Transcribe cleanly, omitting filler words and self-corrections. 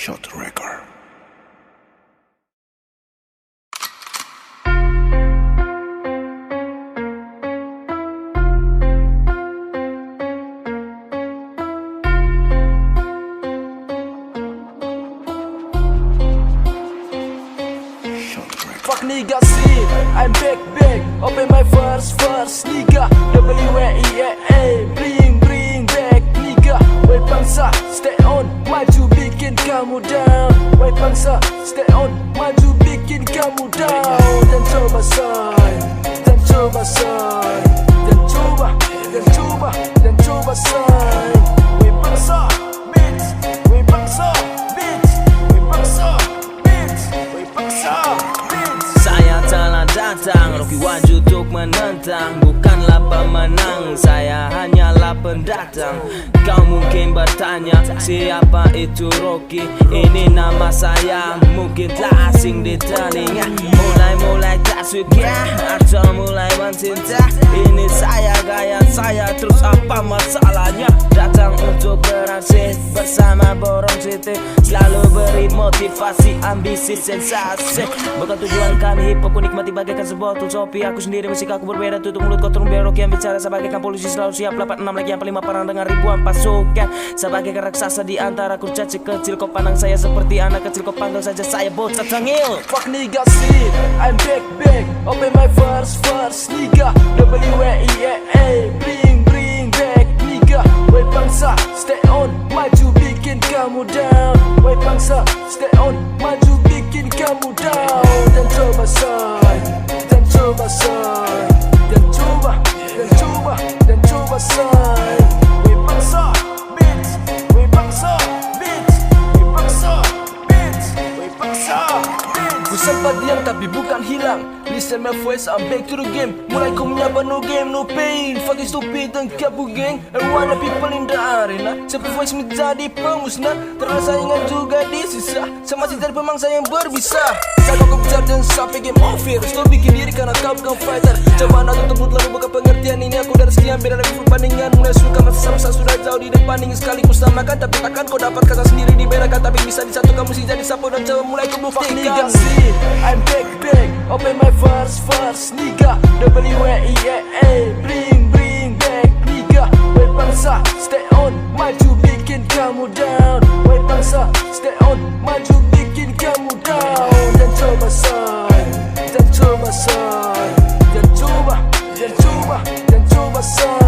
Shot Record. Fuck nigga shit, I'm back, open my first nigga, WEEA, bring back nigga. Woi bangsa, stay on, maju bikin kamu down. Woi bangsa, stay on, maju bikin kamu down. Dan coba say, dan coba say, dan coba say. Woi bangsa, bitch, woi bangsa, bitch, woi bangsa, bitch, woi bangsa. Saya telah datang, Rocky Waju untuk menentang. Bukanlah pemenang, saya hanyalah pendatang. Kau mungkin bertanya, siapa itu Rocky? Ini nama saya, mungkin telah asing di telinga. Mulai tak suka, atau mulai mencinta. Ini saya, gaya saya, terus apa masalahnya? Datang untuk beraksi bersama Borong City. Selalu beri motivasi, ambisi, sensasi. Bukan tujuan kami hip hop, ku nikmati bagaikan sebuah tool Shopee. Aku sendiri musik aku berbeda, tutup mulut kotor biar Rocky yang bicara. Sebagaikan polisi selalu siap 86 lagi yang pelima perang dengan ribuan pasukan. Sebagaikan raksasa di antara kurcaci kecil. Kau pandang saya seperti anak kecil, kau panggil saja saya bocah tengil. Fuck nigga shit, I'm back, open my first nigga, WEEA, bring back nigga. Woi bangsa, stay on, maju bikin kamu down. Woi bangsa, stay on, maju bikin kamu down. Dan coba say, dan coba say, dan coba say. Woi bangsa, bitch, woi bangsa, bitch, woi bangsa, bitch, woi bangsa, bitch. Ku sempat diam tapi bukan hilang. Listen my voice, I'm back to the game. Mulai kau menyapa no game, no pain. Fucking stupid dan kabu geng. Everyone the people in the arena. Sampai voice menjadi pemusnah. Terus saingan juga disisa. Sama si dari pemangsa yang berbisa. Saya kau besar dan sampai game over. Stop bikin diri karena kau bukan fighter. Coba nak tutup mulut lalu buka pengertian. Ini aku dari sekian beda dari perbandingan. Mulai suka masa sama sudah jauh di depan. Ingin sekali ku samakan tapi takkan kau dapat kata sendiri dibedakan. Tapi bisa disatukan mesti jadi sapu dan coba mulai ku buktikan. I'm back, open my first nigga, WEEA, bring back nigga. Woi bangsa, stay on, maju bikin kamu down. Woi bangsa, stay on, maju bikin kamu down. Dan coba say, dan coba say, dan coba say.